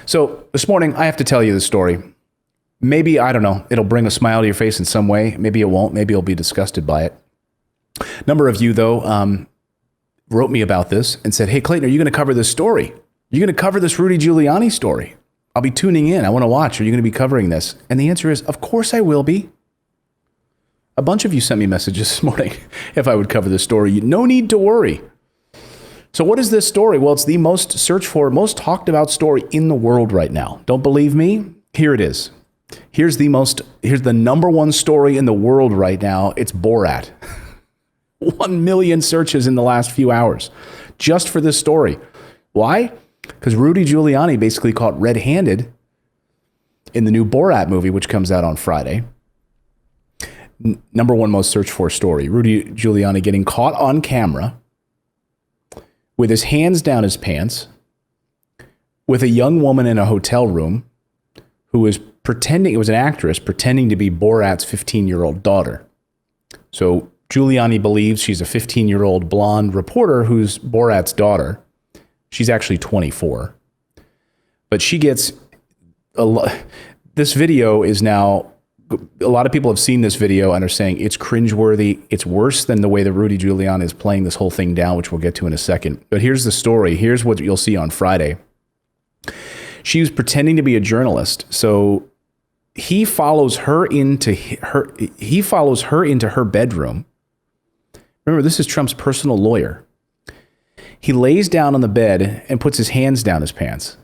So this morning, I have to tell you this story. Maybe, I don't know, it'll bring a smile to your face in some way. Maybe it won't. Maybe you'll be disgusted by it. A number of you, though, wrote me about this and said, hey, Clayton, are you going to cover this story? Are you going to cover this Rudy Giuliani story? I'll be tuning in. I want to watch. Are you going to be covering this? And the answer is, of course I will be. A bunch of you sent me messages this morning if I would cover this story. No need to worry. So what is this story? Well, it's the most searched for, most talked about story in the world right now. Don't believe me? Here it is. Here's the number one story in the world right now. It's Borat. 1 million searches in the last few hours just for this story. Why? Because Rudy Giuliani basically caught red-handed in the new Borat movie, which comes out on Friday. Number one most searched for story. Rudy Giuliani getting caught on camera with his hands down his pants with a young woman in a hotel room who was pretending, it was an actress, pretending to be Borat's 15-year-old daughter. So Giuliani believes she's a 15-year-old blonde reporter who's Borat's daughter. She's actually 24. But she gets this video is now, a lot of people have seen this video and are saying it's cringeworthy. It's worse than the way that Rudy Giuliani is playing this whole thing down, which we'll get to in a second. But here's the story. Here's what you'll see on Friday. She was pretending to be a journalist. So he follows her into her bedroom. Remember, this is Trump's personal lawyer. He lays down on the bed and puts his hands down his pants.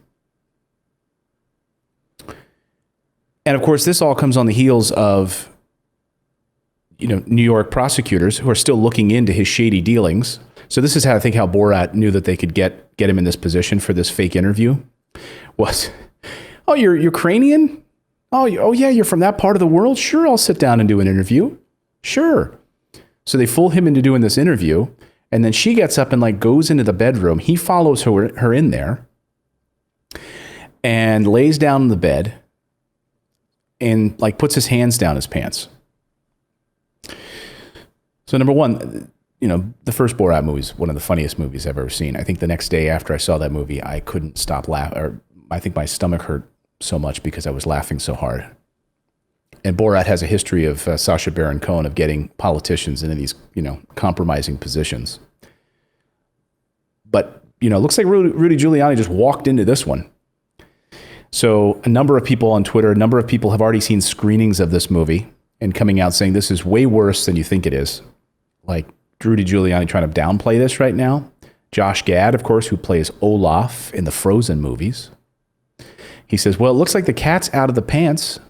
And of course, this all comes on the heels of, New York prosecutors who are still looking into his shady dealings. So this is how Borat knew that they could get him in this position for this fake interview. Oh, you're Ukrainian? Oh yeah, you're from that part of the world? Sure, I'll sit down and do an interview. Sure. So they fool him into doing this interview, and then she gets up and goes into the bedroom. He follows her in there and lays down in the bed and puts his hands down his pants. So number one, the first Borat movie is one of the funniest movies I've ever seen. I think the next day after I saw that movie, I couldn't stop laughing, or I think my stomach hurt so much because I was laughing so hard. And Borat has a history of Sacha Baron Cohen of getting politicians into these, compromising positions. But, it looks like Rudy Giuliani just walked into this one. So a number of people on Twitter, a number of people have already seen screenings of this movie and coming out saying this is way worse than you think it is. Like Rudy Giuliani trying to downplay this right now. Josh Gad, of course, who plays Olaf in the Frozen movies. He says, well, it looks like the cat's out of the pants.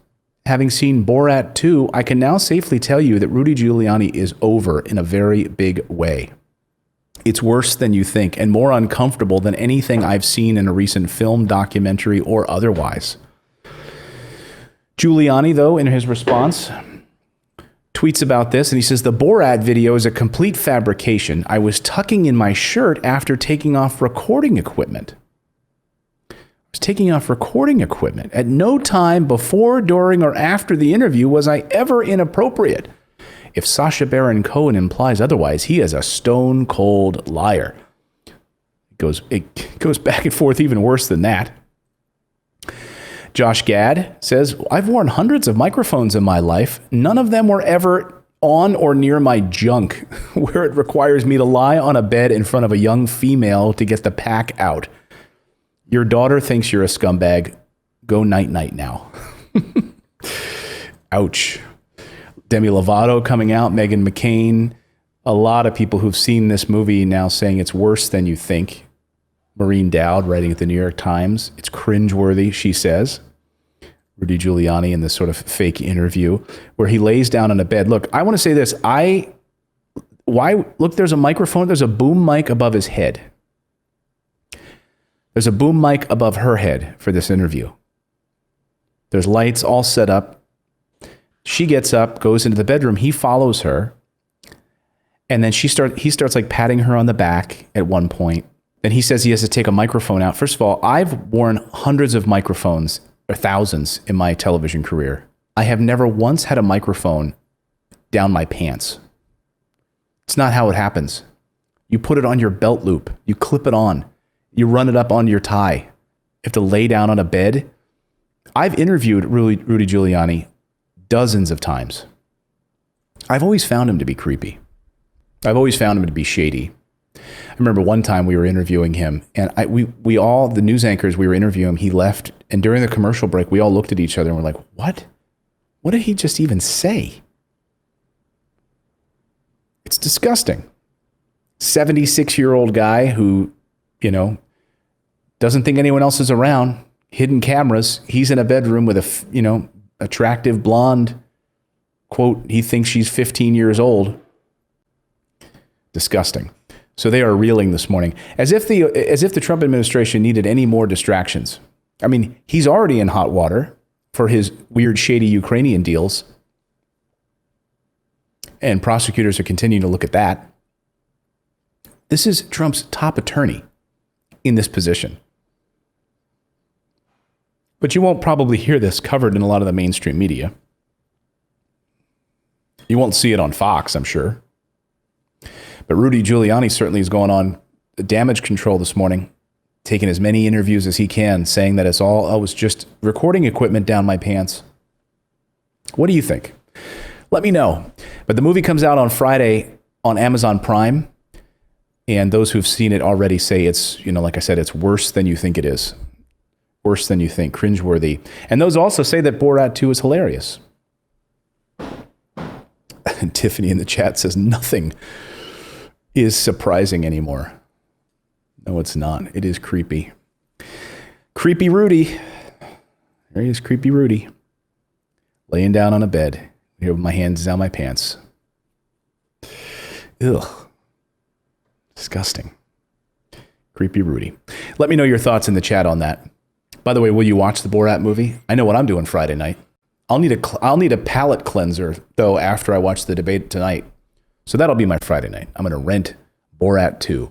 Having seen Borat 2, I can now safely tell you that Rudy Giuliani is over in a very big way. It's worse than you think and more uncomfortable than anything I've seen in a recent film, documentary, or otherwise. Giuliani, though, in his response, tweets about this, and he says, the Borat video is a complete fabrication. I was tucking in my shirt after taking off recording equipment. At no time before, during, or after the interview was I ever inappropriate. If Sacha Baron Cohen implies otherwise, he is a stone-cold liar. It goes back and forth even worse than that. Josh Gad says, I've worn hundreds of microphones in my life. None of them were ever on or near my junk, where it requires me to lie on a bed in front of a young female to get the pack out. Your daughter thinks you're a scumbag. Go night-night now. Ouch. Demi Lovato coming out, Meghan McCain. A lot of people who've seen this movie now saying it's worse than you think. Maureen Dowd writing at the New York Times. It's cringeworthy, she says. Rudy Giuliani in this sort of fake interview where he lays down on a bed. Look, I want to say this. Look, there's a microphone. There's a boom mic above his head. There's a boom mic above her head for this interview. There's lights all set up. She gets up, goes into the bedroom. He follows her. And then he starts patting her on the back at one point. Then he says he has to take a microphone out. First of all, I've worn hundreds of microphones, or thousands, in my television career. I have never once had a microphone down my pants. It's not how it happens. You put it on your belt loop. You clip it on. You run it up onto your tie. have to lay down on a bed. I've interviewed Rudy Giuliani dozens of times. I've always found him to be creepy. I've always found him to be shady. I remember one time we were interviewing him, and we all, the news anchors, we were interviewing him, he left, and during the commercial break, we all looked at each other and were like, what? What did he just even say? It's disgusting. 76-year-old guy who, doesn't think anyone else is around, hidden cameras. He's in a bedroom with a, attractive blonde, quote, he thinks she's 15 years old. Disgusting. So they are reeling this morning, as if the Trump administration needed any more distractions. I mean, he's already in hot water for his weird, shady Ukrainian deals. And prosecutors are continuing to look at that. This is Trump's top attorney in this position. But you won't probably hear this covered in a lot of the mainstream media. You won't see it on Fox, I'm sure. But Rudy Giuliani certainly is going on damage control this morning, taking as many interviews as he can, saying that it was just recording equipment down my pants. What do you think? Let me know. But the movie comes out on Friday on Amazon Prime. And those who've seen it already say it's, like I said, it's worse than you think it is. Worse than you think, cringeworthy. And those also say that Borat 2 is hilarious. And Tiffany in the chat says nothing is surprising anymore. No, it's not. It is creepy. Creepy Rudy. There he is, creepy Rudy. Laying down on a bed. Here with my hands down my pants. Ugh. Disgusting. Creepy Rudy. Let me know your thoughts in the chat on that. By the way, will you watch the Borat movie? I know what I'm doing Friday night. I'll need a palate cleanser, though, after I watch the debate tonight. So that'll be my Friday night. I'm going to rent Borat 2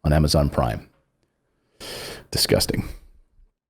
on Amazon Prime. Disgusting.